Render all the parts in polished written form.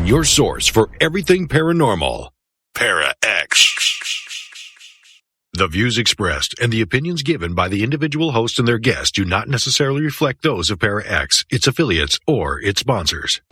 your source for everything paranormal. Para X. The views expressed and the opinions given by the individual host and their guests do not necessarily reflect those of Para X, its affiliates, or its sponsors.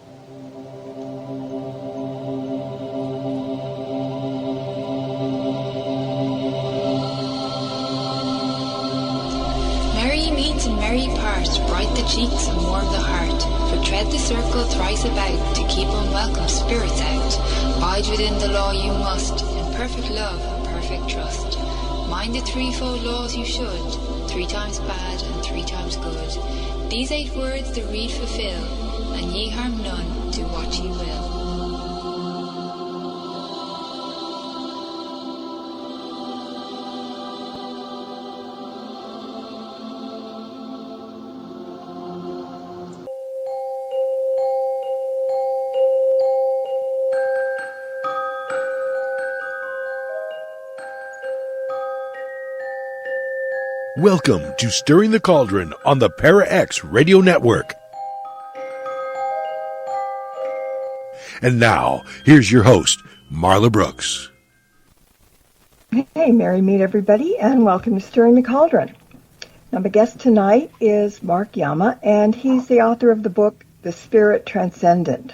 Merry meet and merry part, bright the cheeks and warm the heart. For tread the circle thrice about, to keep unwelcome spirits out. Bide within the law you must, in perfect love and perfect trust. Mind the threefold laws you should, 3 times bad and 3 times good. These 8 words the read fulfill, and ye harm none, do what ye will. Welcome to Stirring the Cauldron on the Para X Radio Network. And now, here's your host, Marla Brooks. Hey, merry meet everybody, and welcome to Stirring the Cauldron. Now, my guest tonight is Mark Yama, and he's the author of the book, The Spirit Transcendent.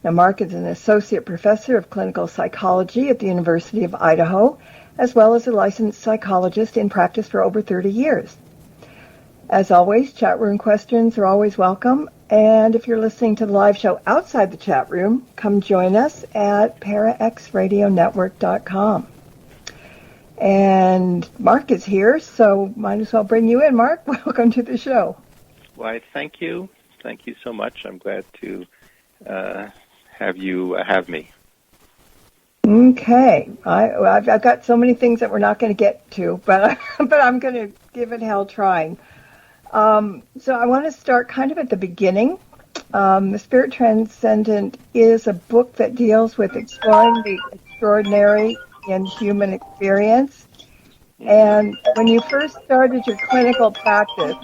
Now, Mark is an associate professor of clinical psychology at the University of Idaho, as well as a licensed psychologist in practice for over 30 years. As always, chat room questions are always welcome, and if you're listening to the live show outside the chat room, come join us at paraxradionetwork.com. And Mark is here, so might as well bring you in. Mark, welcome to the show. Why, thank you. Thank you so much. I'm glad to have you have me. Okay. I've got so many things that we're not going to get to, but I'm going to give it hell trying. So I want to start kind of at the beginning. The Spirit Transcendent is a book that deals with exploring the extraordinary in human experience. And when you first started your clinical practice,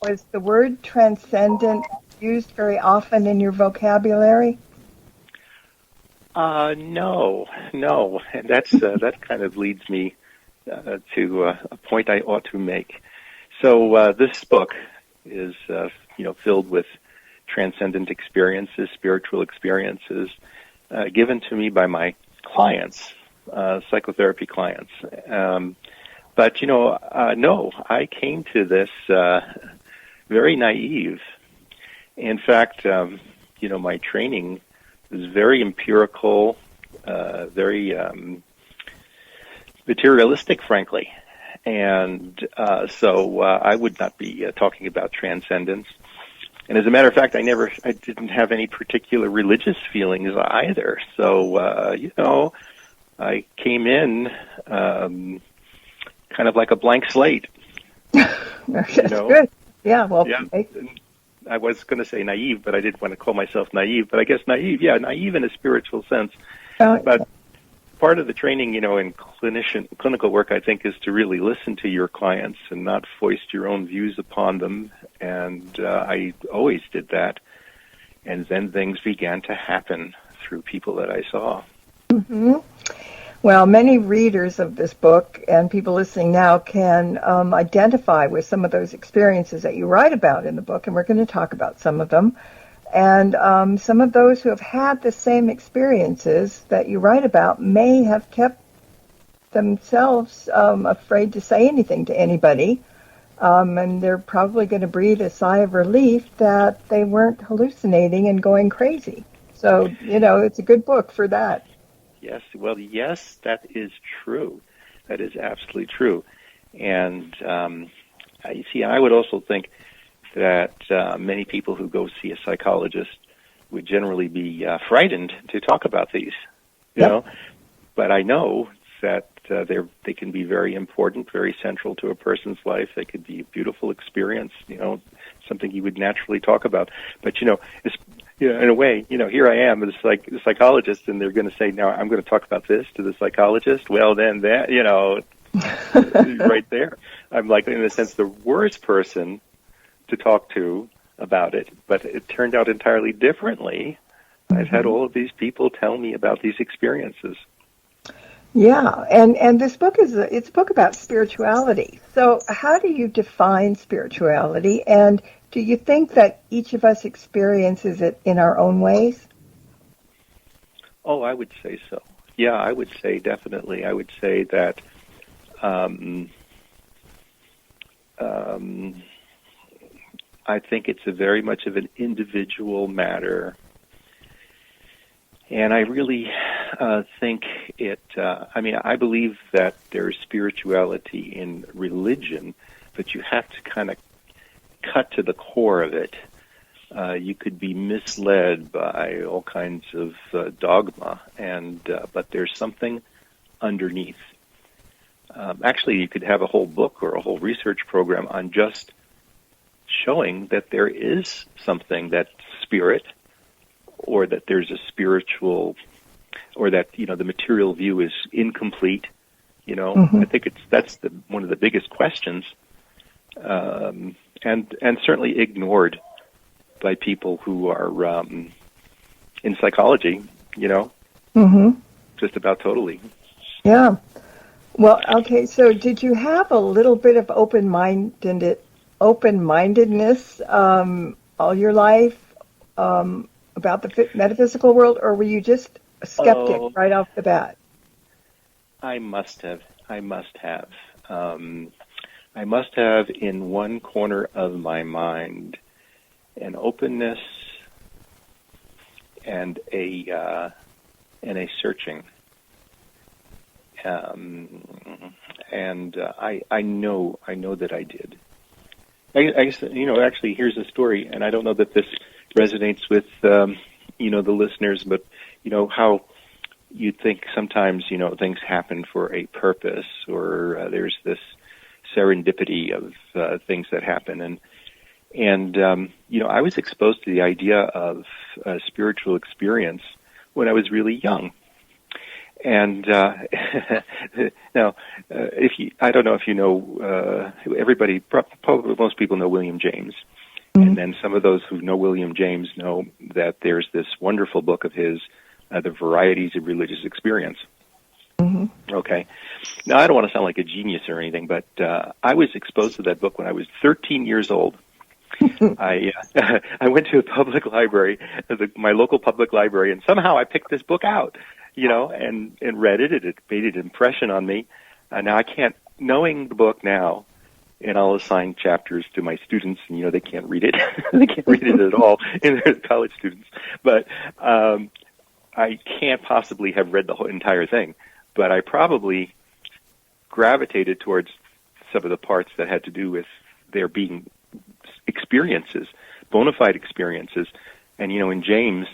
was the word transcendent used very often in your vocabulary? No. And that kind of leads me to a point I ought to make. So this book is, filled with transcendent experiences, spiritual experiences, given to me by my clients, psychotherapy clients. But no, I came to this very naive. In fact, my training is very empirical, very materialistic, frankly. And so I would not be talking about transcendence. And as a matter of fact, I didn't have any particular religious feelings either. So, I came in kind of like a blank slate. That's good. Yeah, well, yeah. I was going to say naive, but I didn't want to call myself naive. But I guess naive in a spiritual sense. But part of the training, in clinical work, I think, is to really listen to your clients and not foist your own views upon them. And I always did that. And then things began to happen through people that I saw. Mm-hmm. Well, many readers of this book and people listening now can identify with some of those experiences that you write about in the book, and we're going to talk about some of them. And some of those who have had the same experiences that you write about may have kept themselves afraid to say anything to anybody, and they're probably going to breathe a sigh of relief that they weren't hallucinating and going crazy. So, it's a good book for that. Yes, well, yes, that is true. That is absolutely true. And I would also think that many people who go see a psychologist would generally be frightened to talk about these, you know. But I know that they can be very important, very central to a person's life. They could be a beautiful experience, something you would naturally talk about. But, it's, in a way, here I am as like a psychologist, and they're going to say, now I'm going to talk about this to the psychologist. Well, then that, right there, I'm like, in a sense, the worst person to talk to about it. But it turned out entirely differently I've had all of these people tell me about these experiences. Yeah, and this book it's a book about spirituality. So how do you define spirituality, and do you think that each of us experiences it in our own ways? Oh, I would say so. Yeah, I would say definitely. I would say that I think it's a very much of an individual matter. And I really think I believe that there's spirituality in religion, but you have to kind of cut to the core of it. You could be misled by all kinds of dogma, but there's something underneath. Actually, you could have a whole book or a whole research program on just showing that there is something that's spirit, or that there's a spiritual, or that, the material view is incomplete. I think that's one of the biggest questions, and certainly ignored by people who are in psychology, just about totally. Yeah. Well, okay, so did you have a little bit of open-mindedness all your life about the metaphysical world, or were you just a skeptic right off the bat? I must have. I must have in one corner of my mind an openness and a searching. I know that I did. I guess, actually, here's a story, and I don't know that this resonates with, the listeners, but, how you think sometimes, things happen for a purpose, or there's this serendipity of things that happen. And I was exposed to the idea of spiritual experience when I was really young. And now, I don't know if you know, everybody, probably most people know William James. Mm-hmm. And then some of those who know William James know that there's this wonderful book of his, The Varieties of Religious Experience. Mm-hmm. Okay. Now, I don't want to sound like a genius or anything, but I was exposed to that book when I was 13 years old. I went to a public library, my local public library, and somehow I picked this book out, and read it. It made an impression on me. Now, I can't, knowing the book now, and I'll assign chapters to my students, and, they can't read it. They can't read it at all, and they're college students. But I can't possibly have read the whole entire thing. But I probably gravitated towards some of the parts that had to do with there being experiences, bona fide experiences. And, in James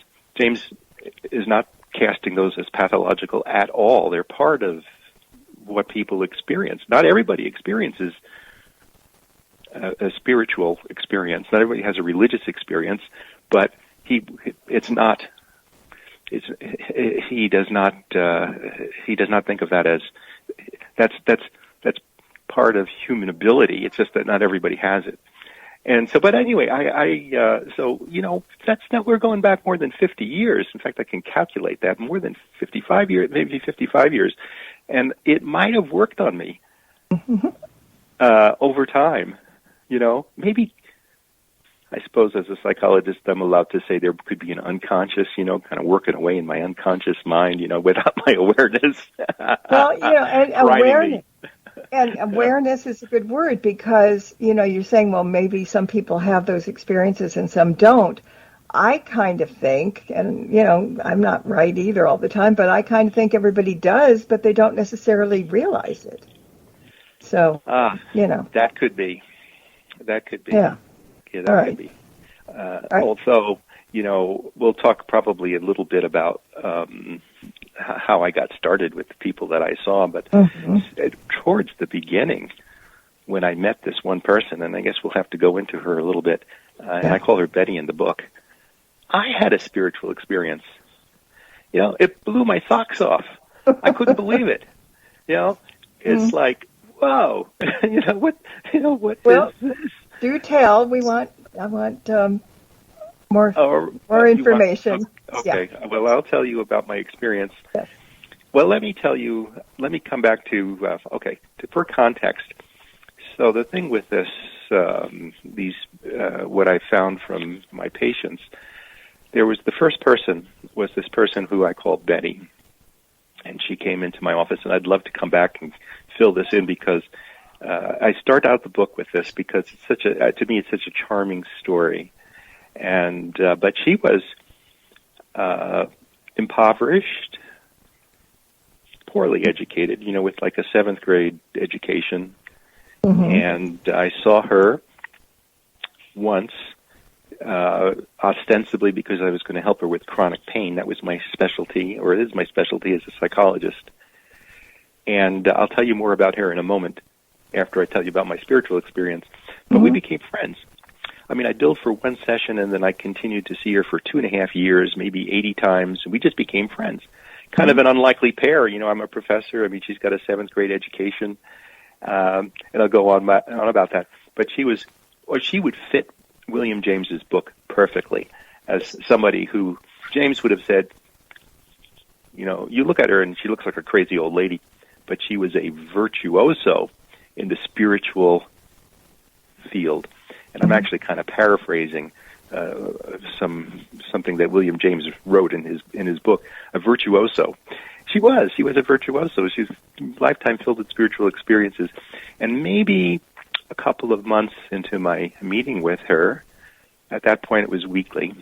is not casting those as pathological at all. They're part of what people experience. Not everybody experiences a spiritual experience. Not everybody has a religious experience, but he does not think of that as that's part of human ability. It's just that not everybody has it. And so, but anyway, that's not, we're going back more than 50 years. In fact, I can calculate that, more than 55 years, maybe 55 years. And it might have worked on me, over time, maybe, I suppose as a psychologist, I'm allowed to say there could be an unconscious, kind of working away in my unconscious mind, without my awareness. Well, and awareness. And awareness is a good word because, you're saying, well, maybe some people have those experiences and some don't. I kind of think, and, I'm not right either all the time, but I kind of think everybody does, but they don't necessarily realize it. So, That could be. Yeah. Yeah, that could be. Also, we'll talk probably a little bit about how I got started with the people that I saw, but towards the beginning, when I met this one person, and I guess we'll have to go into her a little bit, and I call her Betty in the book, I had a spiritual experience. It blew my socks off. I couldn't believe it. It's like, whoa, what well, is this? Do tell. I want More information. Okay. Yeah. Well, I'll tell you about my experience. Yes. Well, let me come back to, for context. So the thing with this, what I found from my patients, the first person was this person who I called Betty. And she came into my office, and I'd love to come back and fill this in because I start out the book with this because to me, it's such a charming story. And but she was impoverished, poorly educated, with like a 7th grade education. Mm-hmm. And I saw her once, ostensibly because I was going to help her with chronic pain. That was my specialty, or it is my specialty as a psychologist. And I'll tell you more about her in a moment after I tell you about my spiritual experience. But mm-hmm. we became friends. I mean, I billed for one session, and then I continued to see her for 2.5 years, maybe 80 times. We just became friends. Kind mm-hmm. of an unlikely pair. I'm a professor. I mean, she's got a 7th grade education. And I'll go on about that. But she would fit William James's book perfectly as somebody who James would have said, you look at her and she looks like a crazy old lady, but she was a virtuoso in the spiritual field. And I'm actually kind of paraphrasing something that William James wrote in his book, a virtuoso. She was a virtuoso. She's lifetime filled with spiritual experiences. And maybe a couple of months into my meeting with her, at that point it was weekly,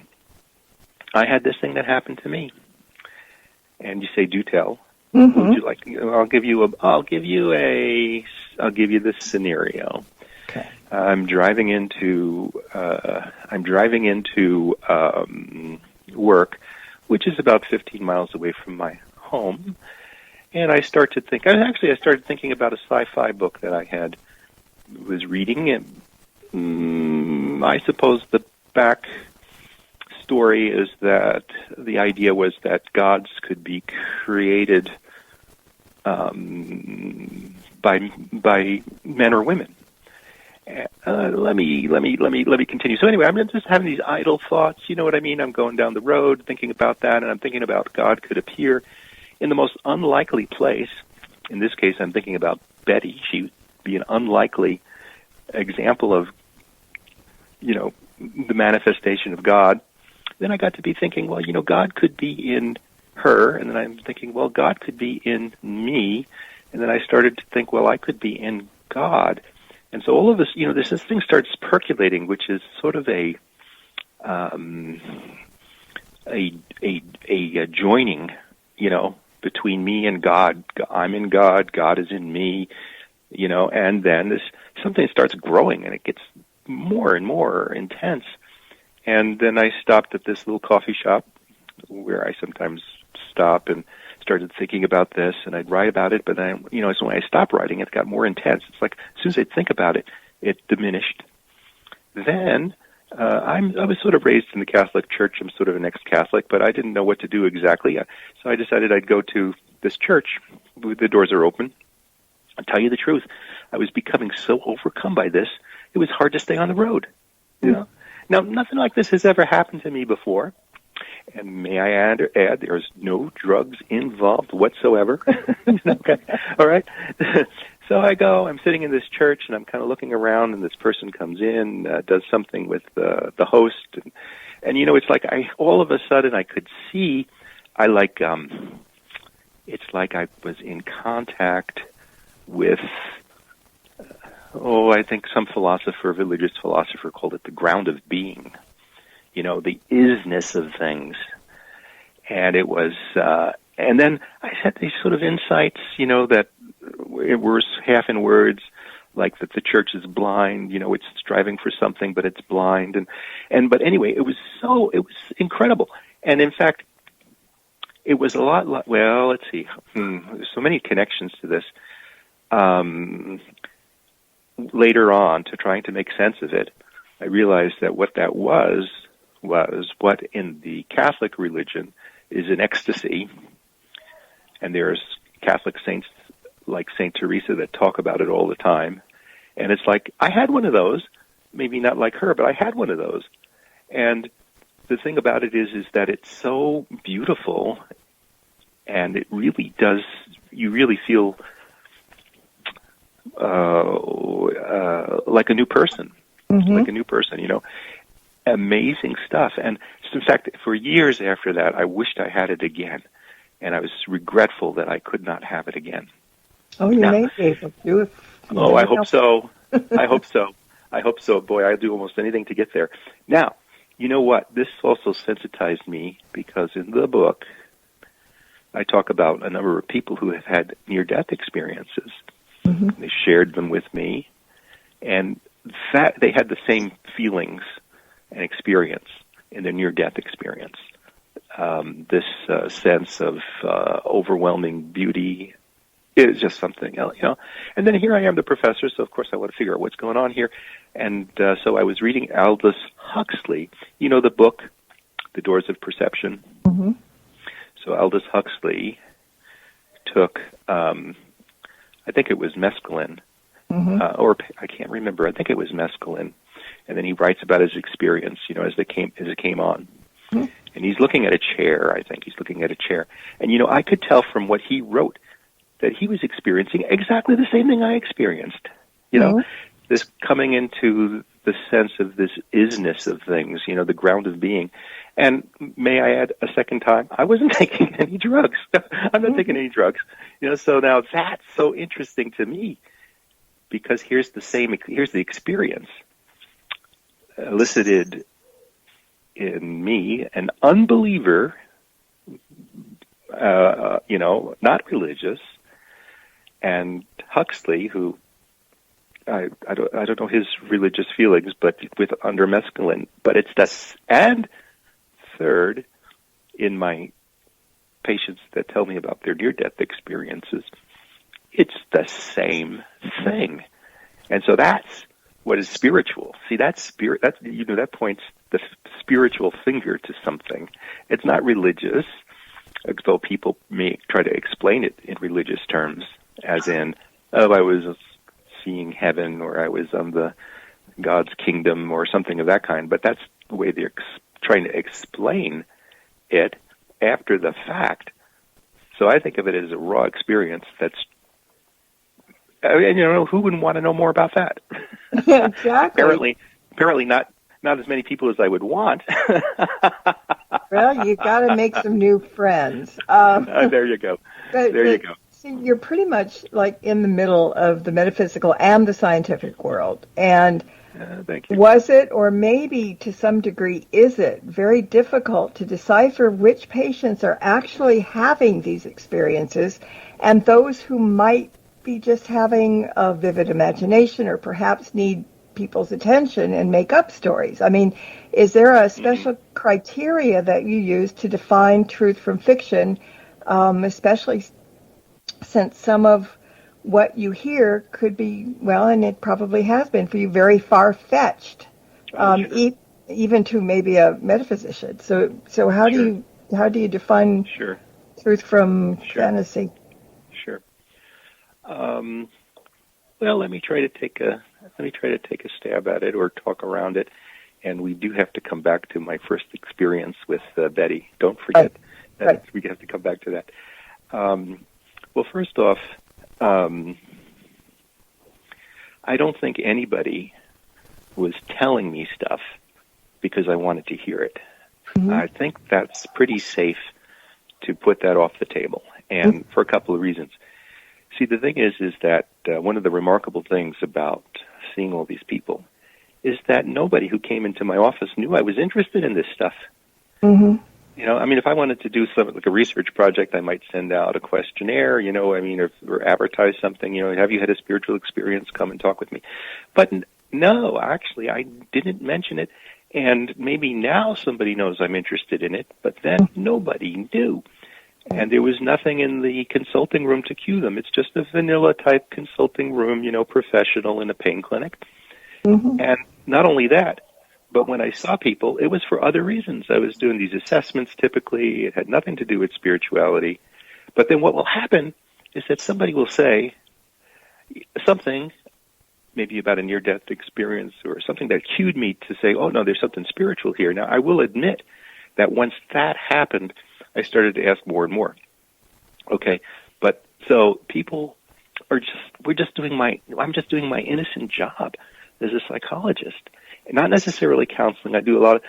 I had this thing that happened to me. And you say, do tell. Mm-hmm. Would you like? I'll give you this scenario. Okay. I'm driving into work, which is about 15 miles away from my home, and I started thinking about a sci-fi book that I was reading. And I suppose the back story is that the idea was that gods could be created by men or women. Let me continue. So anyway, I'm just having these idle thoughts. You know what I mean? I'm going down the road thinking about that, and I'm thinking about God could appear in the most unlikely place. In this case, I'm thinking about Betty. She would be an unlikely example of, the manifestation of God. Then I got to be thinking, well, God could be in her, and then I'm thinking, well, God could be in me, and then I started to think, well, I could be in God. And so all of this, this thing starts percolating, which is sort of a joining, between me and God. I'm in God, God is in me, and then something starts growing, and it gets more and more intense. And then I stopped at this little coffee shop where I sometimes stop and started thinking about this, and I'd write about it, but then, so when I stopped writing, it got more intense. It's like, as soon as I'd think about it, it diminished. Then, I was sort of raised in the Catholic Church. I'm sort of an ex-Catholic, but I didn't know what to do exactly. So I decided I'd go to this church. The doors are open. I'll tell you the truth. I was becoming so overcome by this, it was hard to stay on the road. Now, nothing like this has ever happened to me before. And may I add, there's no drugs involved whatsoever. Okay, all right. So I'm sitting in this church, and I'm kind of looking around, and this person comes in, does something with the host, and it's like all of a sudden I could see, it's like I was in contact with, I think some religious philosopher called it the ground of being. The isness of things. And it was, and then I had these sort of insights, that it were half in words, like that the church is blind, it's striving for something, but it's blind. But anyway, it was incredible. And in fact, it was a lot like, well, let's see, there's so many connections to this. Later on, to trying to make sense of it, I realized that what that was what in the Catholic religion is an ecstasy, and there's Catholic saints like Saint Teresa that talk about it all the time, and it's like, I had one of those, maybe not like her, but I had one of those, and the thing about it is that it's so beautiful, and it really does. You really feel like a new person, like a new person. Amazing stuff. And in fact, for years after that, I wished I had it again, and I was regretful that I could not have it again. Oh, you may be able to. Oh, I hope so. I hope so. I hope so. Boy, I'll do almost anything to get there. Now, you know what? This also sensitized me, because in the book, I talk about a number of people who have had near-death experiences. They shared them with me, and that they had the same feelings and experience in their near-death experience. This sense of overwhelming beauty is just something else, And then here I am, the professor, so of course I want to figure out what's going on here. And so I was reading Aldous Huxley, the book, The Doors of Perception. So Aldous Huxley took, I think it was mescaline, or I can't remember. I think it was mescaline, and then he writes about his experience, as it came on. And he's looking at a chair. I think he's looking at a chair, and I could tell from what he wrote that he was experiencing exactly the same thing I experienced. This coming into the sense of this isness of things, the ground of being. And may I add a second time, I wasn't taking any drugs. I'm not taking any drugs. So now that's so interesting to me, because here's the experience elicited in me, an unbeliever, not religious, and Huxley, who I don't know his religious feelings, but under mescaline. But it's this, and third, in my patients that tell me about their near-death experiences, it's the same thing. And so that's what is spiritual. See, that's spirit. That points the spiritual finger to something. It's not religious, though people may try to explain it in religious terms, as in, I was seeing heaven, or I was on the God's kingdom, or something of that kind. But that's the way they're trying to explain it after the fact. So I think of it as a raw experience. Who wouldn't want to know more about that? Exactly. Apparently not as many people as I would want. Well, you got to make some new friends. There you go. You go. See, you're pretty much like in the middle of the metaphysical and the scientific world. And thank you. Was it, or maybe to some degree is it, very difficult to decipher which patients are actually having these experiences and those who might be just having a vivid imagination, or perhaps need people's attention and make up stories? I mean, is there a special criteria that you use to define truth from fiction, especially since some of what you hear could be, well, and it probably has been for you, very far-fetched, Sure. Even to maybe a metaphysician. So how do you define truth from fantasy? Sure. Well, let me try to take a stab at it, or talk around it. And we do have to come back to my first experience with Betty. Don't forget that we have to come back to that. Well, first off, I don't think anybody was telling me stuff because I wanted to hear it. I think that's pretty safe to put that off the table, and for a couple of reasons. See, the thing is that one of the remarkable things about seeing all these people is that nobody who came into my office knew I was interested in this stuff. If I wanted to do something like a research project, I might send out a questionnaire, or advertise something, have you had a spiritual experience? Come and talk with me. But no, actually, I didn't mention it. And maybe now somebody knows I'm interested in it, but then nobody knew. And there was nothing in the consulting room to cue them. It's just a vanilla-type consulting room, professional in a pain clinic. And not only that, but when I saw people, it was for other reasons. I was doing these assessments typically. It had nothing to do with spirituality. But then what will happen is that somebody will say something, maybe about a near-death experience or something that cued me to say, oh, no, there's something spiritual here. Now, I will admit that once that happened, I started to ask more and more. Okay, but so people are I'm just doing my innocent job as a psychologist. Not necessarily counseling. I do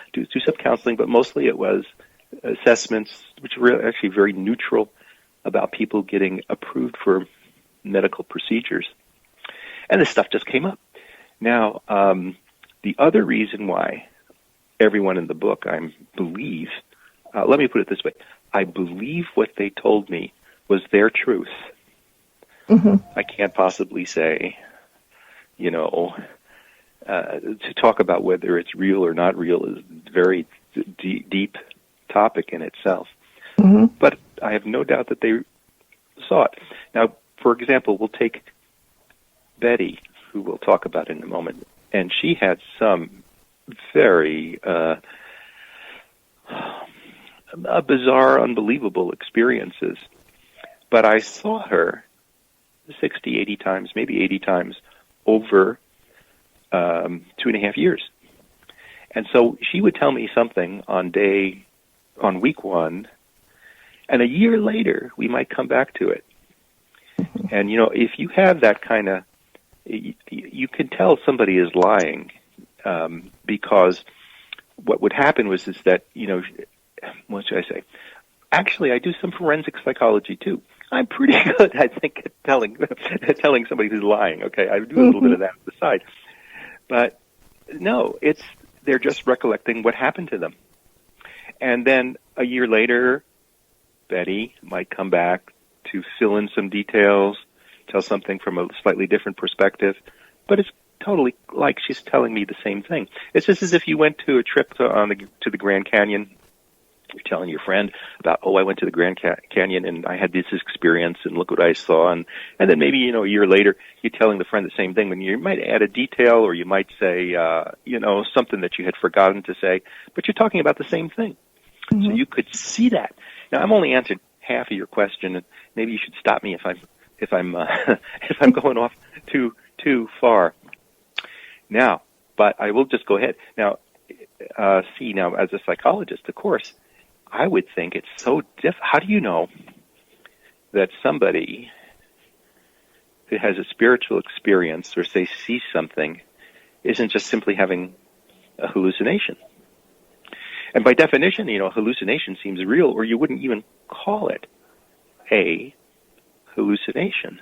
some counseling, but mostly it was assessments, which were actually very neutral about people getting approved for medical procedures. And this stuff just came up. Now, the other reason why everyone in the book, I believe, let me put it this way, I believe what they told me was their truth. Mm-hmm. I can't possibly say, to talk about whether it's real or not real is a very deep topic in itself. Mm-hmm. But I have no doubt that they saw it. Now, for example, we'll take Betty, who we'll talk about in a moment, and she had some very bizarre, unbelievable experiences. But I saw her 60, 80 times, maybe 80 times over 2.5 years. And so she would tell me something on week one, and a year later we might come back to it. And, if you have that kind of, you can tell somebody is lying, because what would happen was that, what should I say? Actually, I do some forensic psychology too. I'm pretty good, I think, at telling somebody who's lying. Okay, I do a little bit of that on the side, but no, they're just recollecting what happened to them. And then a year later, Betty might come back to fill in some details, tell something from a slightly different perspective, but it's totally like she's telling me the same thing. It's just as if you went to a trip to the Grand Canyon. You're telling your friend about, I went to the Grand Canyon and I had this experience and look what I saw. And then maybe, a year later, you're telling the friend the same thing. And you might add a detail or you might say, something that you had forgotten to say, but you're talking about the same thing. Mm-hmm. So you could see that. Now, I'm only answered half of your question, and maybe you should stop me if I'm going off too far. Now, but I will just go ahead. Now, now, as a psychologist, of course, I would think it's so how do you know that somebody who has a spiritual experience or say sees something isn't just simply having a hallucination? And by definition, hallucination seems real, or you wouldn't even call it a hallucination,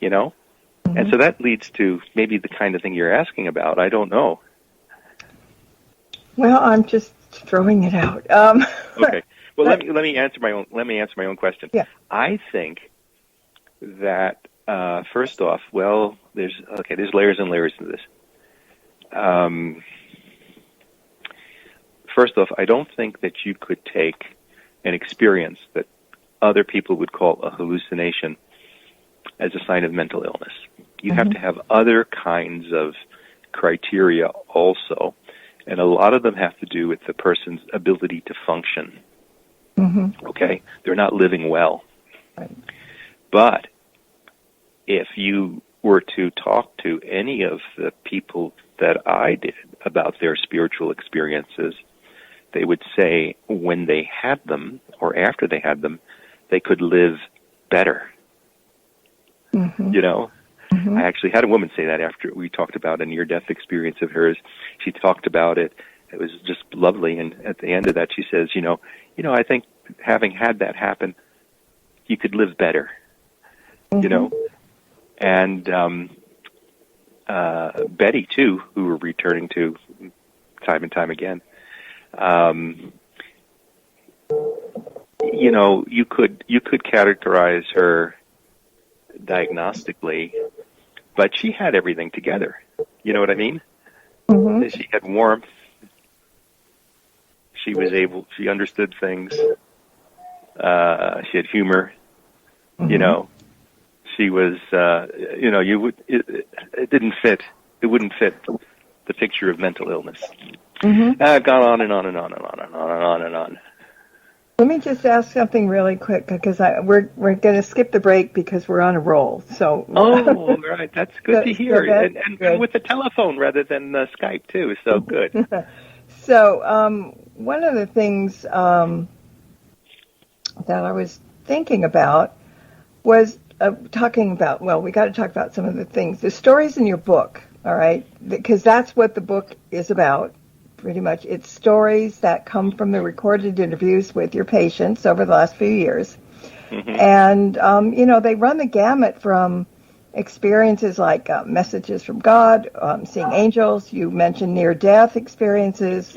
Mm-hmm. And so that leads to maybe the kind of thing you're asking about. I don't know. Well, I'm just throwing it out. Okay. Well, let me answer my own question. Yeah. I think that first off, there's layers and layers to this. First off, I don't think that you could take an experience that other people would call a hallucination as a sign of mental illness. You have to have other kinds of criteria also, and a lot of them have to do with the person's ability to function. Mm-hmm. Okay? They're not living well. Right. But if you were to talk to any of the people that I did about their spiritual experiences, they would say when they had them or after they had them, they could live better. Mm-hmm. Mm-hmm. I actually had a woman say that after we talked about a near-death experience of hers. She talked about it. It was just lovely. And at the end of that, she says, I think having had that happen, you could live better, mm-hmm. And Betty, too, who we're returning to time and time again, you could characterize her diagnostically, but she had everything together. You know what I mean? Mm-hmm. She had warmth. She understood things. She had humor. Mm-hmm. She was, it didn't fit. It wouldn't fit the picture of mental illness. Mm-hmm. I've gone on and on and on and on and on and on and on. Let me just ask something really quick, because we're going to skip the break because we're on a roll. So right, that's good to hear, and with the telephone rather than Skype too. So good. So one of the things that I was thinking about was talking about, well, we got to talk about some of the things, the stories in your book, all right? Because that's what the book is about, pretty much. It's stories that come from the recorded interviews with your patients over the last few years. Mm-hmm. And, they run the gamut from experiences like messages from God, seeing angels. You mentioned near-death experiences,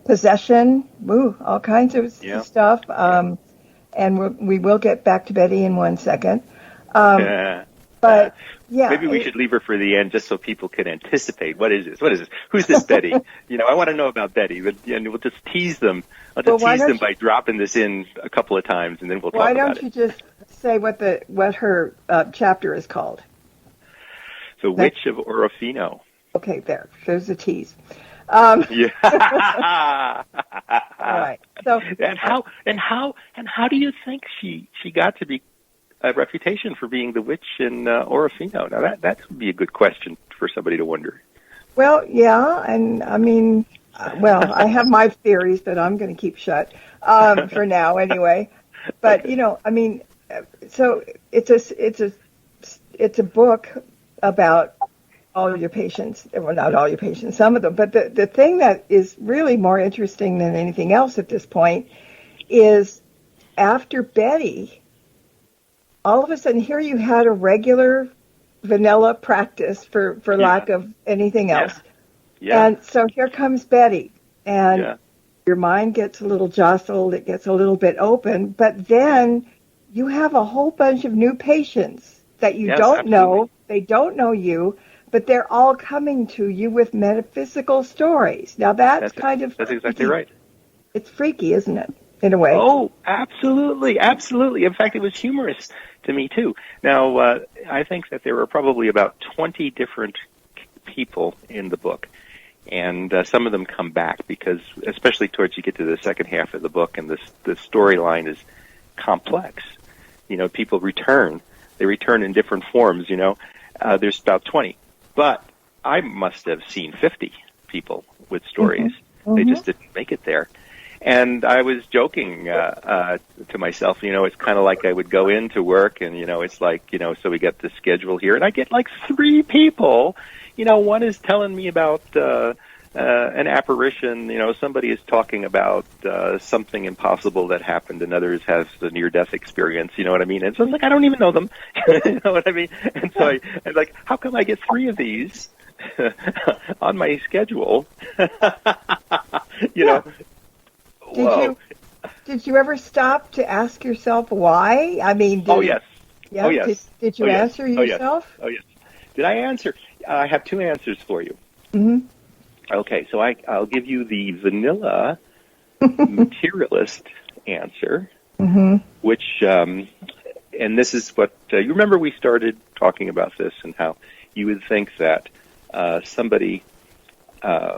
possession, all kinds of stuff. And we will get back to Betty in 1 second. But maybe we should leave her for the end, just so people can anticipate. What is this? Who's this Betty? I want to know about Betty, but we'll just tease them. I'll just tease them by dropping this in a couple of times, and then we'll talk about it. Why don't you just say what her chapter is called? The Witch of Orofino. Okay, there's a tease. Yeah. All right. So and how do you think she got to be a reputation for being the witch in Orofino? Now that would be a good question for somebody to wonder. Well, yeah, and I mean, I have my theories that I'm going to keep shut for now, anyway. But so it's a book about all your patients. Well, not all your patients, some of them. But the thing that is really more interesting than anything else at this point is after Betty, all of a sudden here you had a regular vanilla practice for lack of anything else. Yeah. And so here comes Betty, and your mind gets a little jostled, it gets a little bit open, but then you have a whole bunch of new patients that you don't know. They don't know you, but they're all coming to you with metaphysical stories. Now that's exactly right. It's freaky, isn't it, in a way? Oh, absolutely, absolutely. In fact, it was humorous to me, too. Now, I think that there were probably about 20 different people in the book, and some of them come back because, especially towards you get to the second half of the book, and the storyline is complex. People return. They return in different forms, There's about 20. But I must have seen 50 people with stories. Mm-hmm. They just didn't make it there. And I was joking to myself, it's kind of like I would go into work and, it's like, so we get the schedule here. And I get like 3 people. One is telling me about an apparition. Somebody is talking about something impossible that happened. And others has the near-death experience. You know what I mean? And so it's like, I don't even know them. You know what I mean? And so I'm like, how come I get 3 of these on my schedule? Did you ever stop to ask yourself why? I mean, yes. Yeah? Oh, yes. Did you answer yourself? Oh, yes. Did I answer? I have 2 answers for you. Mm-hmm. Okay, so I'll give you the vanilla materialist answer, which, and this is what, you remember we started talking about this and how you would think that somebody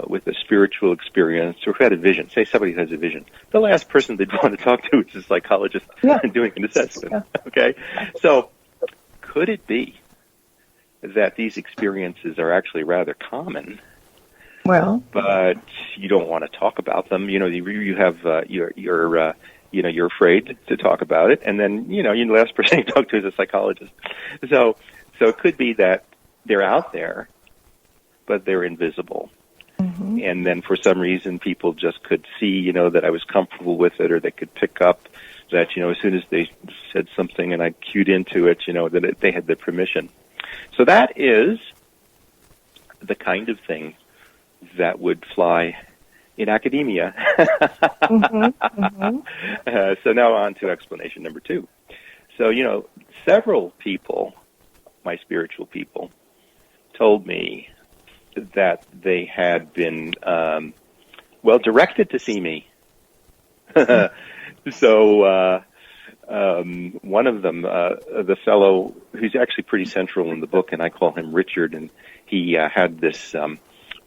with a spiritual experience or who had a vision, say somebody has a vision, the last person they'd want to talk to is a psychologist doing an assessment. Yeah. Okay? So could it be that these experiences are actually rather common? Well, but you don't want to talk about them. You have you're afraid to talk about it, and then the last person you talk to is a psychologist. So it could be that they're out there, but they're invisible. Mm-hmm. And then for some reason, people just could see, that I was comfortable with it, or they could pick up that, as soon as they said something and I cued into it, that they had the permission. So that is the kind of thing that would fly in academia. So now on to explanation number 2. So, several people, my spiritual people, told me that they had been, directed to see me. So one of them, the fellow who's actually pretty central in the book, and I call him Richard, and he had this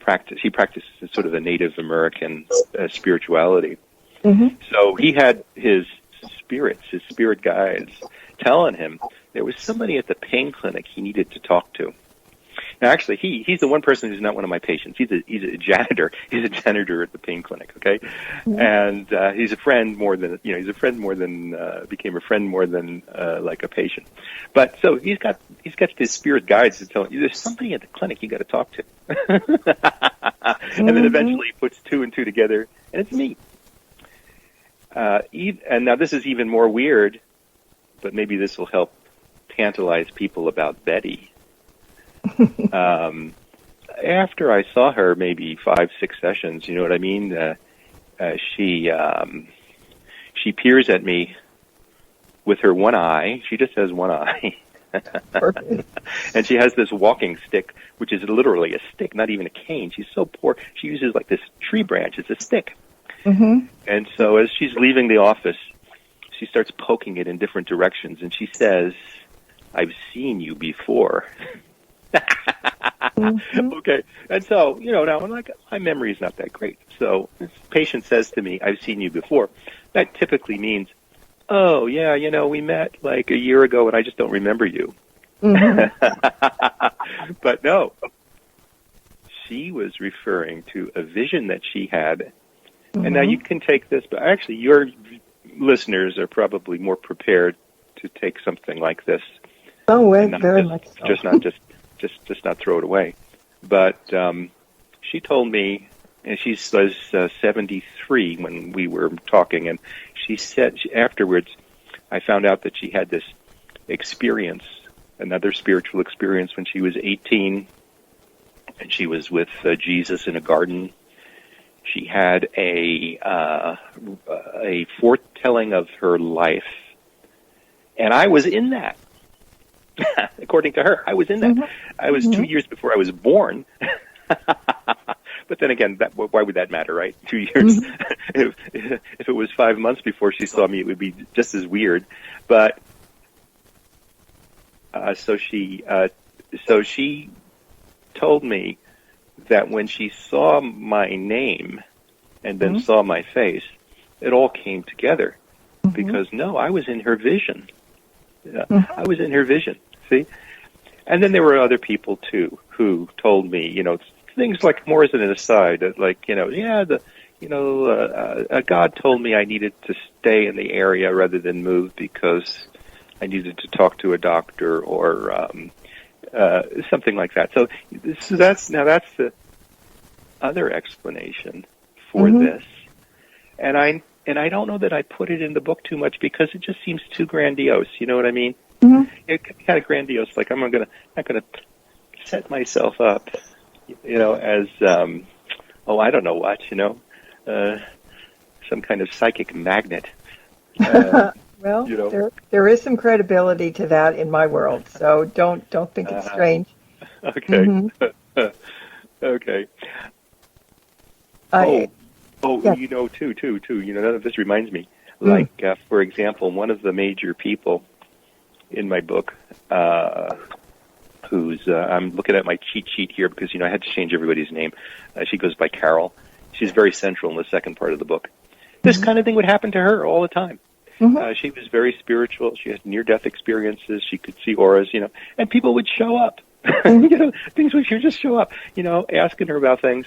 practice. He practiced sort of a Native American spirituality. Mm-hmm. So he had his spirit guides, telling him there was somebody at the pain clinic he needed to talk to. Now, actually, he's the one person who's not one of my patients. He's a janitor. He's a janitor at the pain clinic. Okay, and he's a friend more than became a friend more than like a patient. But so he's got his spirit guides to tell him there's somebody at the clinic you got to talk to, and then eventually he puts two and two together, and it's me. And now this is even more weird, but maybe this will help tantalize people about Betty. After I saw her maybe 5-6 sessions, you know what I mean? She peers at me with her one eye. She just has one eye. And she has this walking stick, which is literally a stick, not even a cane. She's so poor. She uses like this tree branch as a stick. Mm-hmm. And so as she's leaving the office, she starts poking it in different directions, and she says, "I've seen you before." Mm-hmm. Okay. And so, now I'm like, my memory is not that great. So this patient says to me, "I've seen you before." That typically means, "Oh, yeah, we met like a year ago and I just don't remember you." Mm-hmm. But no, she was referring to a vision that she had. Mm-hmm. And now you can take this, but actually your listeners are probably more prepared to take something like this. Oh, very much so. Just not throw it away. But she told me, and she was 73 when we were talking, and she said afterwards, I found out that she had this experience, another spiritual experience when she was 18, and she was with Jesus in a garden. She had a foretelling of her life, and I was in that. According to her, I was in that. Mm-hmm. I was 2 years before I was born. But then again, why would that matter, right? 2 years. Mm-hmm. If it was 5 months before she saw me, it would be just as weird. But so she told me that when she saw my name and then saw my face, it all came together. Mm-hmm. Because I was in her vision. I was in her vision. See? And then there were other people too who told me, things like more as an aside, like, God told me I needed to stay in the area rather than move because I needed to talk to a doctor or something like that. So that's the other explanation for this. And I don't know that I put it in the book too much because it just seems too grandiose. You know what I mean? Mm-hmm. It's kind of grandiose. Like I'm not gonna set myself up, as I don't know what, some kind of psychic magnet. Well, there is some credibility to that in my world, so don't think it's strange. Okay. Mm-hmm. Okay. Yeah. Too. This reminds me. Like, for example, one of the major people in my book, who's I'm looking at my cheat sheet here because I had to change everybody's name. She goes by Carol. She's very central in the second part of the book. This kind of thing would happen to her all the time. Mm-hmm. She was very spiritual. She had near-death experiences. She could see auras, and people would show up. Things would just show up, asking her about things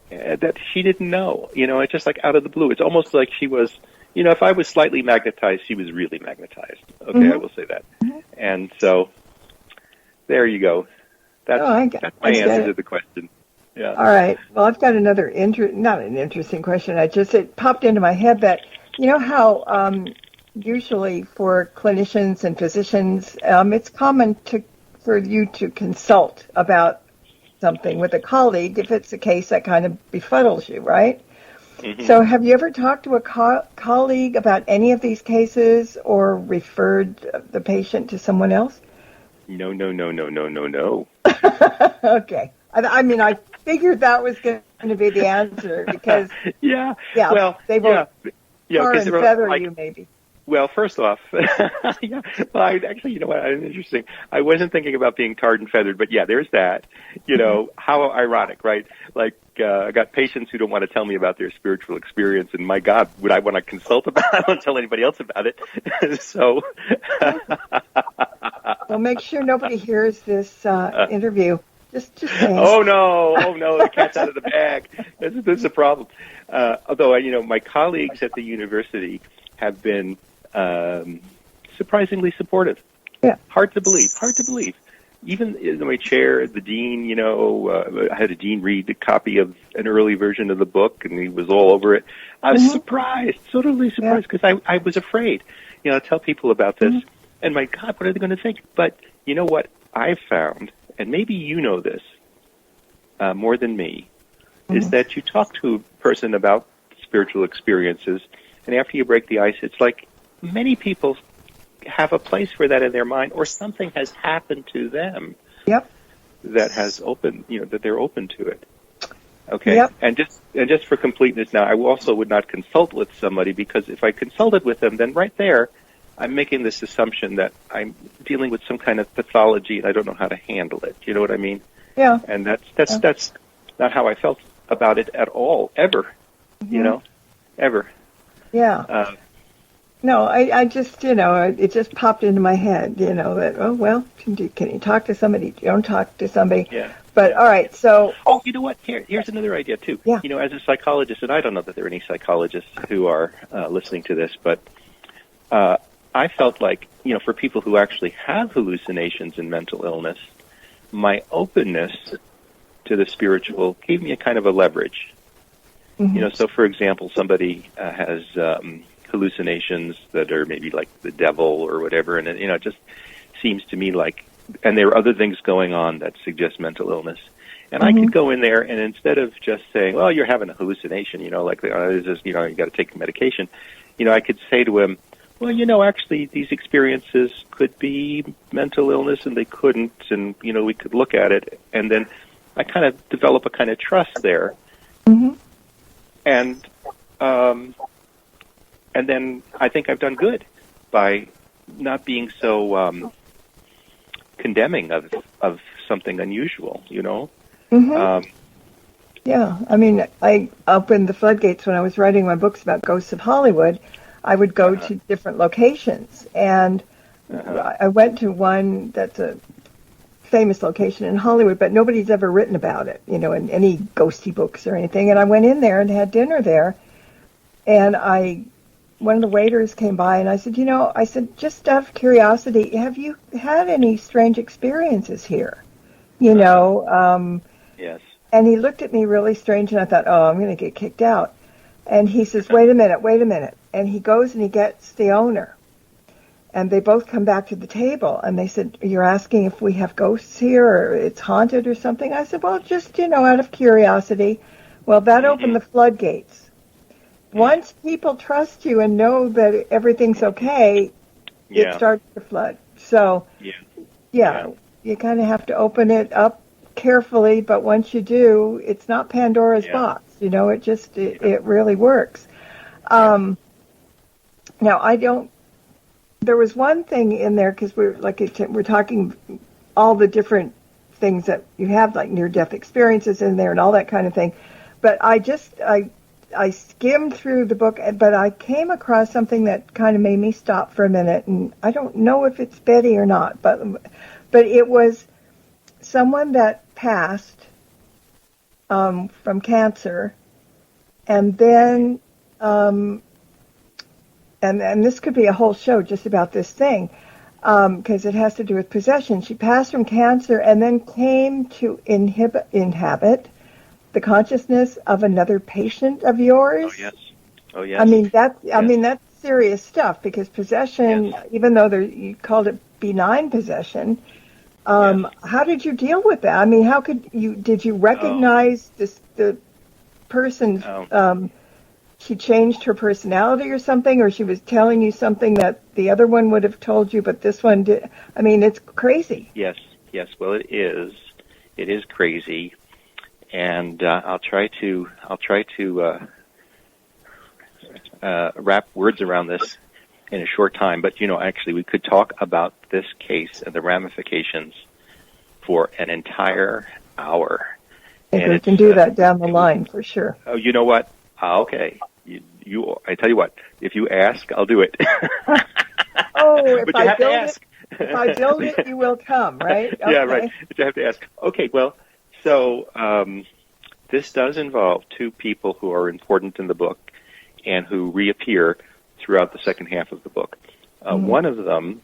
that she didn't know. It's just like out of the blue. It's almost like she was, if I was slightly magnetized, she was really magnetized. Okay, I will say that. Mm-hmm. And so there you go. That's my answer to the question. Yeah. All right. Well, I've got another not an interesting question. It popped into my head that how usually for clinicians and physicians, it's common for you to consult about something with a colleague if it's a case that kind of befuddles you, right? Mm-hmm. So have you ever talked to a colleague about any of these cases or referred the patient to someone else? No. Okay. I figured that was going to be the answer because well, they will tar and feather you maybe. Well, first off, yeah. Well, actually, you know what? I'm interesting. I wasn't thinking about being tarred and feathered, but yeah, there's that. How ironic, right? Like, I got patients who don't want to tell me about their spiritual experience, and my God, would I want to consult about it? I don't tell anybody else about it. So, well, make sure nobody hears this interview. Just saying. Oh no, the cat's out of the bag. This is a problem. Although, my colleagues at the university have been surprisingly supportive. Yeah. Hard to believe. Even in my chair, the dean, I had a dean read a copy of an early version of the book, and he was all over it. I was surprised, totally surprised, because I was afraid. I tell people about this, and my God, what are they going to think? But you know what I've found, and maybe you know this more than me, is that you talk to a person about spiritual experiences, and after you break the ice, it's like many people have a place for that in their mind, or something has happened to them that has opened, that they're open to it. Okay, and just for completeness, now I also would not consult with somebody, because if I consulted with them, then right there, I'm making this assumption that I'm dealing with some kind of pathology and I don't know how to handle it. You know what I mean? Yeah. And that's not how I felt about it at all, ever. Ever. Yeah. No, I just, it just popped into my head, that, oh, well, can you talk to somebody? Don't talk to somebody. Yeah. But, all right, so... Oh, you know what? Here's another idea, too. Yeah. As a psychologist, and I don't know that there are any psychologists who are listening to this, but I felt like, for people who actually have hallucinations and mental illness, my openness to the spiritual gave me a kind of a leverage. So, for example, somebody has... hallucinations that are maybe like the devil or whatever, and it just seems to me like, and there are other things going on that suggest mental illness, and I could go in there, and instead of just saying, well, you're having a hallucination, like it's just, you got to take medication, I could say to him, well, actually these experiences could be mental illness and they couldn't, and we could look at it, and then I kind of develop a kind of trust there, and then I think I've done good by not being so condemning of something unusual, Yeah, I mean, I opened the floodgates when I was writing my books about ghosts of Hollywood. I would go to different locations, and I went to one that's a famous location in Hollywood, but nobody's ever written about it, in any ghosty books or anything. And I went in there and had dinner there, and one of the waiters came by, and I said, just out of curiosity, have you had any strange experiences here? Yes. And he looked at me really strange, and I thought, oh, I'm going to get kicked out. And he says, wait a minute. And he goes and he gets the owner. And they both come back to the table, and they said, you're asking if we have ghosts here, or it's haunted or something? I said, well, just, out of curiosity. Well, that opened the floodgates. Once people trust you and know that everything's okay, it starts to flood. So, you kind of have to open it up carefully, but once you do, it's not Pandora's box. It really works. Now, there was one thing in there, because we're talking all the different things that you have, like near-death experiences in there and all that kind of thing. But I skimmed through the book, but I came across something that kind of made me stop for a minute, and I don't know if it's Betty or not, but it was someone that passed from cancer, and then and this could be a whole show just about this thing, because it has to do with possession. She passed from cancer and then came to inhabit the consciousness of another patient of yours. Oh yes. I mean that's serious stuff, because possession, even though you called it benign possession, how did you deal with that? I mean, did you recognize the person? She changed her personality or something, or she was telling you something that the other one would have told you, but this one did. I mean, it's crazy. Yes. Well, it is. It is crazy. And I'll try to wrap words around this in a short time. But actually, we could talk about this case and the ramifications for an entire hour. And we can do that down the line for sure. Oh, you know what? Okay, I tell you what. If you ask, I'll do it. Oh, if but you have to ask. If I build it, you will come, right? Okay. Yeah, right. But you have to ask. Okay, well, so this does involve two people who are important in the book and who reappear throughout the second half of the book. One of them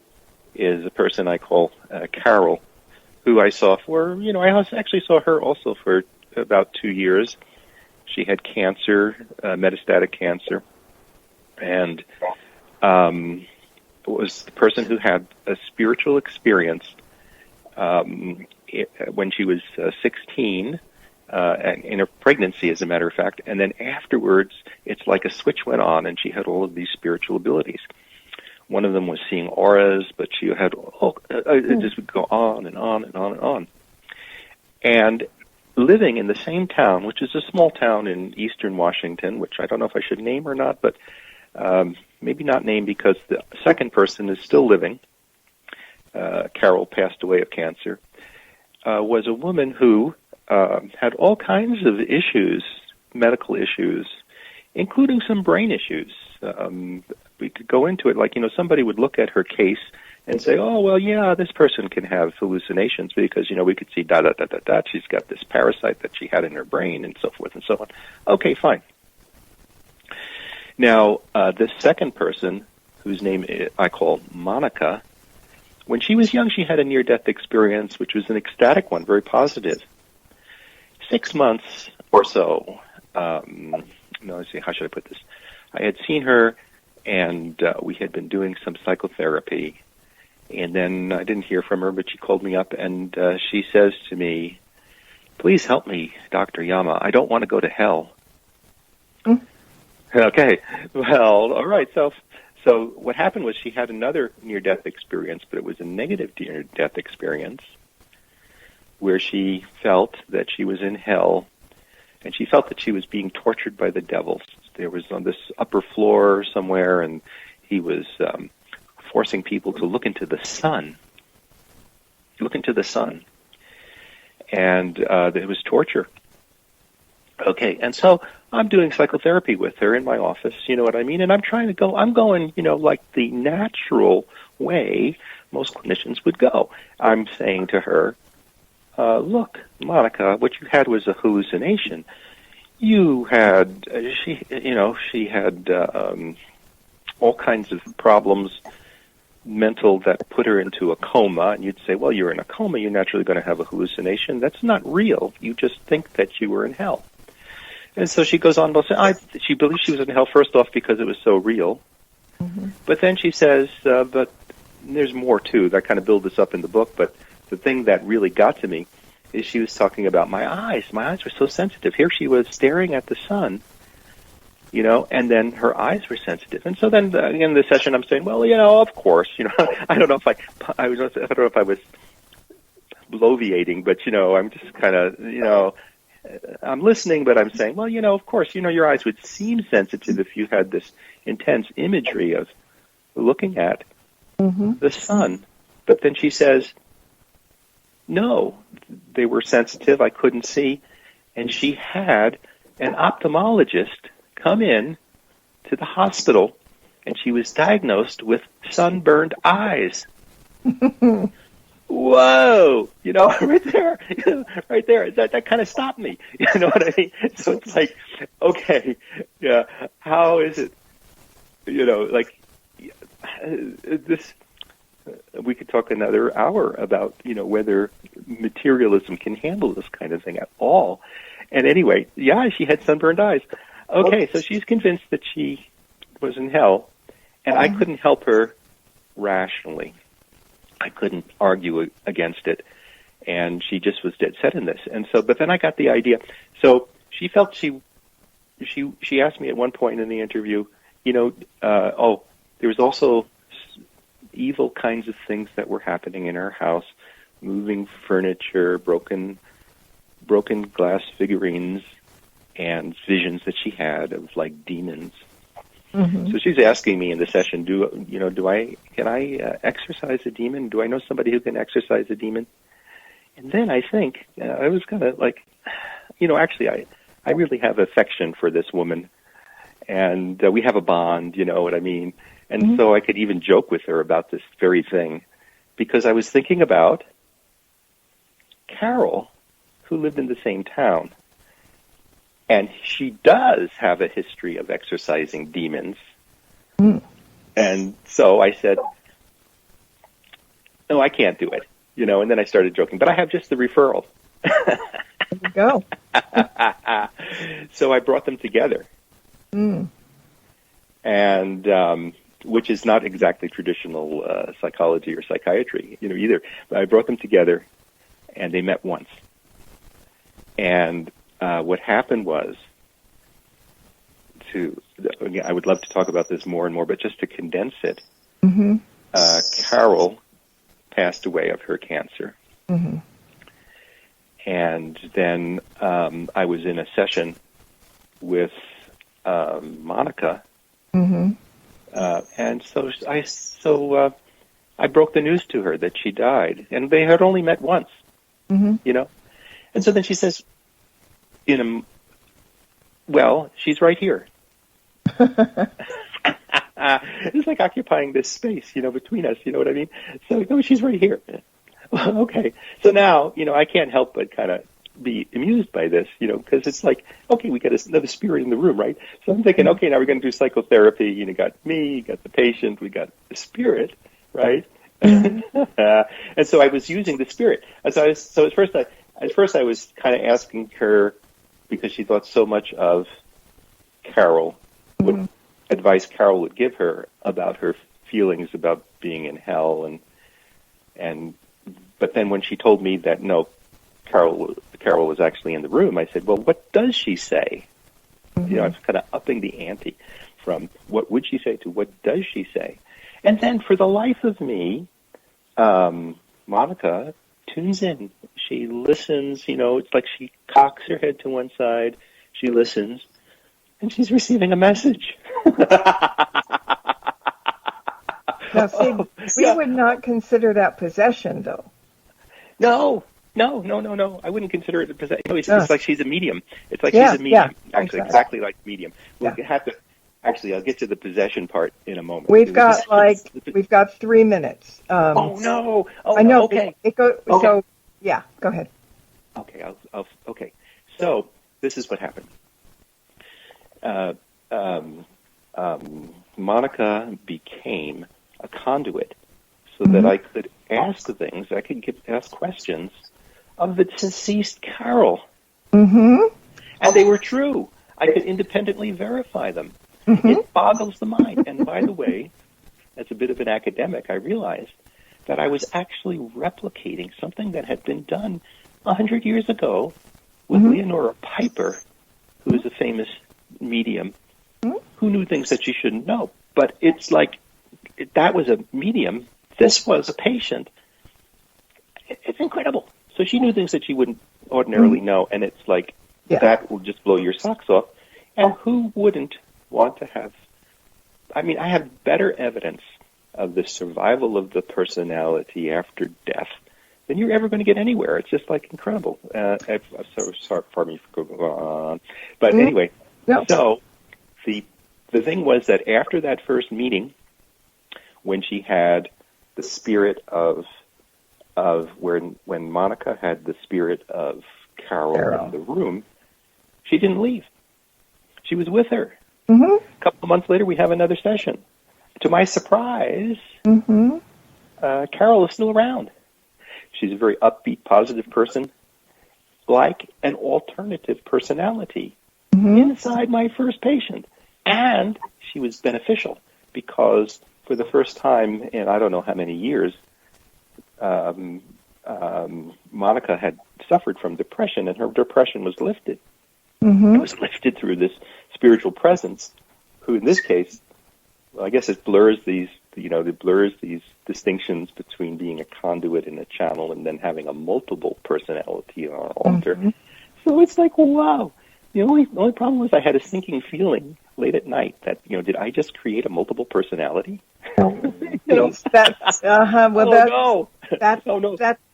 is a person I call Carol, who I saw for, I actually saw her also for about 2 years. She had cancer, metastatic cancer, and was the person who had a spiritual experience when she was 16, in her pregnancy, as a matter of fact, and then afterwards, it's like a switch went on, and she had all of these spiritual abilities. One of them was seeing auras, but she had it just would go on and on and on and on. And living in the same town, which is a small town in eastern Washington, which I don't know if I should name or not, but maybe not name because the second person is still living. Carol passed away of cancer. Was a woman who had all kinds of issues, medical issues, including some brain issues. We could go into it, like, somebody would look at her case and say, oh, well, yeah, this person can have hallucinations because, we could see da-da-da-da-da, she's got this parasite that she had in her brain and so forth and so on. Okay, fine. Now, this second person, whose name I call Monica, when she was young, she had a near-death experience, which was an ecstatic one, very positive. 6 months or so, let's see, how should I put this? I had seen her, and we had been doing some psychotherapy, and then I didn't hear from her, but she called me up, and she says to me, please help me, Dr. Yama. I don't want to go to hell. Okay, well, all right. So what happened was she had another near-death experience, but it was a negative near-death experience where she felt that she was in hell, and she felt that she was being tortured by the devil. There was on this upper floor somewhere, and he was forcing people to look into the sun. Look into the sun. And there was torture. Okay, and so I'm doing psychotherapy with her in my office, you know what I mean? And I'm going, like the natural way most clinicians would go. I'm saying to her, look, Monica, what you had was a hallucination. She had all kinds of problems, mental, that put her into a coma, and you'd say, well, you're in a coma, you're naturally going to have a hallucination. That's not real. You just think that you were in hell. And so she goes on, she believes she was in hell, first off, because it was so real. Mm-hmm. But then she says, but there's more, too. I kind of build this up in the book, but the thing that really got to me is she was talking about my eyes. My eyes were so sensitive. Here she was staring at the sun, and then her eyes were sensitive. And so then in the session I'm saying, well, of course, I don't know if I was bloviating, but, I'm just kind of, I'm listening, but I'm saying, well, of course, your eyes would seem sensitive if you had this intense imagery of looking at the sun. But then she says, no, they were sensitive. I couldn't see. And she had an ophthalmologist come in to the hospital, and she was diagnosed with sunburned eyes. Whoa, right there. That kind of stopped me. You know what I mean? So it's like, okay, yeah, how is it, this, we could talk another hour about, whether materialism can handle this kind of thing at all. And anyway, yeah, she had sunburned eyes. Okay, so she's convinced that she was in hell, and I couldn't help her rationally. I couldn't argue against it, and she just was dead set in this. And so, but then I got the idea. So she felt she asked me at one point in the interview, there was also evil kinds of things that were happening in her house, moving furniture, broken glass figurines, and visions that she had of like demons. Mm-hmm. So she's asking me in the session, can I exorcise a demon? Do I know somebody who can exorcise a demon? And then I think I was kind of like, actually I really have affection for this woman, and we have a bond, you know what I mean? And so I could even joke with her about this very thing. because I was thinking about Carol, who lived in the same town. And she does have a history of exorcising demons. Mm. And so I said, no, I can't do it. And then I started joking, but I have just the referral. There you go. So I brought them together. Mm. And, which is not exactly traditional psychology or psychiatry, either. But I brought them together, and they met once. And what happened was, I would love to talk about this more and more, but just to condense it, mm-hmm. Carol passed away of her cancer. Mm-hmm. And then I was in a session with Monica, mm-hmm. And so I broke the news to her that she died, and they had only met once, mm-hmm. And so then she says, well, she's right here. It's like occupying this space, between us, you know what I mean? So, no, she's right here. Okay. So now, I can't help but kind of be amused by this, because it's like, okay, we got another spirit in the room, right? So I'm thinking, okay, now we're going to do psychotherapy. You got me, you got the patient, we got the spirit, right? And so I was using the spirit. So at first I was kind of asking her, because she thought so much of Carol, what advice Carol would give her about her feelings about being in hell, but then when she told me that no, Carol was actually in the room, I said, well, what does she say? Mm-hmm. I was kind of upping the ante from what would she say to what does she say? And then for the life of me, Monica tunes in. She listens, it's like she cocks her head to one side, she listens, and she's receiving a message. Now, see, we would not consider that possession, though. No. I wouldn't consider it a possession. It's like she's a medium. It's like she's a medium. Yeah, actually, exactly like medium. We'll have to. Actually, I'll get to the possession part in a moment. We've got 3 minutes. Oh no! Oh, I know. Okay. Okay. So yeah, go ahead. Okay. Okay. So this is what happened. Monica became a conduit so that I could ask things. I could ask questions of the deceased Carol, and they were true. I could independently verify them. It boggles the mind. And by the way, as a bit of an academic, I realized that I was actually replicating something that had been done 100 years ago with Leonora Piper, who is a famous medium, who knew things that she shouldn't know. But it's like, that was a medium. This was a patient. It's incredible. So she knew things that she wouldn't ordinarily know, and it's like, that will just blow your socks off. And who wouldn't want to have, I have better evidence of the survival of the personality after death than you're ever going to get anywhere. It's just like incredible. Sorry, pardon me for going on. But anyway, so the thing was that after that first meeting, when she had the spirit of when Monica had the spirit of Carol in the room, she didn't leave. She was with her. A couple of months later, we have another session. To my surprise, Carol is still around. She's a very upbeat, positive person, like an alternative personality inside my first patient. And she was beneficial because for the first time in I don't know how many years, Monica had suffered from depression, and her depression was lifted. It was lifted through this spiritual presence, who in this case, well, I guess it blurs these distinctions between being a conduit and a channel and then having a multiple personality on an altar. So it's like, wow. The only problem was I had a sinking feeling late at night that, did I just create a multiple personality? That's that's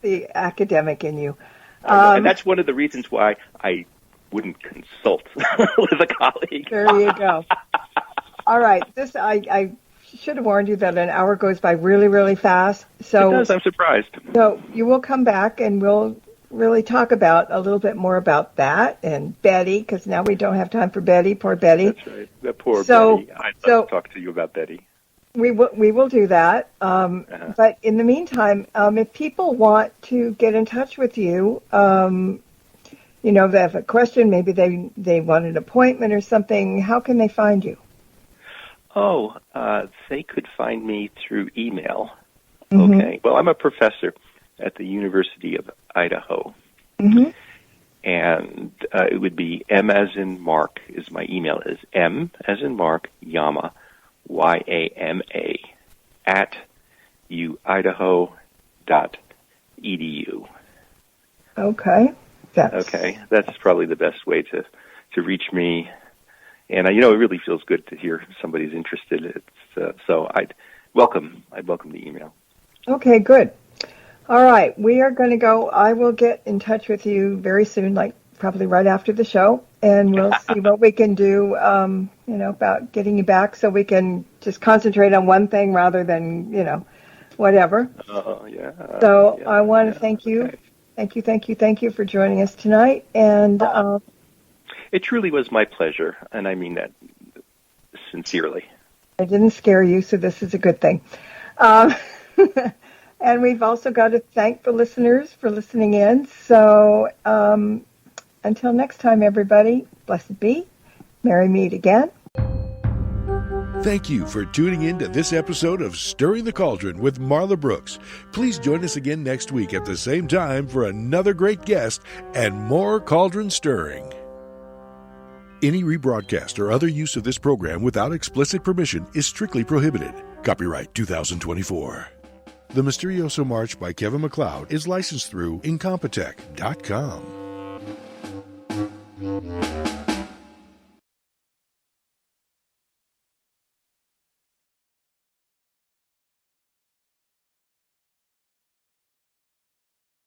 the academic in you. And that's one of the reasons why I wouldn't consult with a colleague. There you go. All right. I should have warned you that an hour goes by really, really fast. So it does. I'm surprised. So you will come back and we'll really talk about a little bit more about that and Betty, because now we don't have time for Betty. Poor Betty. That's right. That poor Betty. I'd love to talk to you about Betty. We will do that. But in the meantime, if people want to get in touch with you, they have a question, maybe they want an appointment or something, how can they find you? Oh, they could find me through email. Mm-hmm. Okay. Well, I'm a professor at the University of Idaho. Mm-hmm. And it would be M as in Mark is my email is M as in Mark, Yama, YAMA, at uidaho.edu. Okay. Okay. That's probably the best way to reach me. And, it really feels good to hear somebody's interested. It's, so I'd welcome the email. Okay, good. All right, we are going to go. I will get in touch with you very soon, like probably right after the show, and we'll see what we can do, about getting you back so we can just concentrate on one thing rather than, whatever. Yeah. So I want to thank you. Okay. Thank you for joining us tonight. And it truly was my pleasure, and I mean that sincerely. I didn't scare you, so this is a good thing. And we've also got to thank the listeners for listening in. So until next time, everybody, blessed be. Merry meet again. Thank you for tuning in to this episode of Stirring the Cauldron with Marla Brooks. Please join us again next week at the same time for another great guest and more cauldron stirring. Any rebroadcast or other use of this program without explicit permission is strictly prohibited. Copyright 2024. The Mysterioso March by Kevin MacLeod is licensed through Incompetech.com.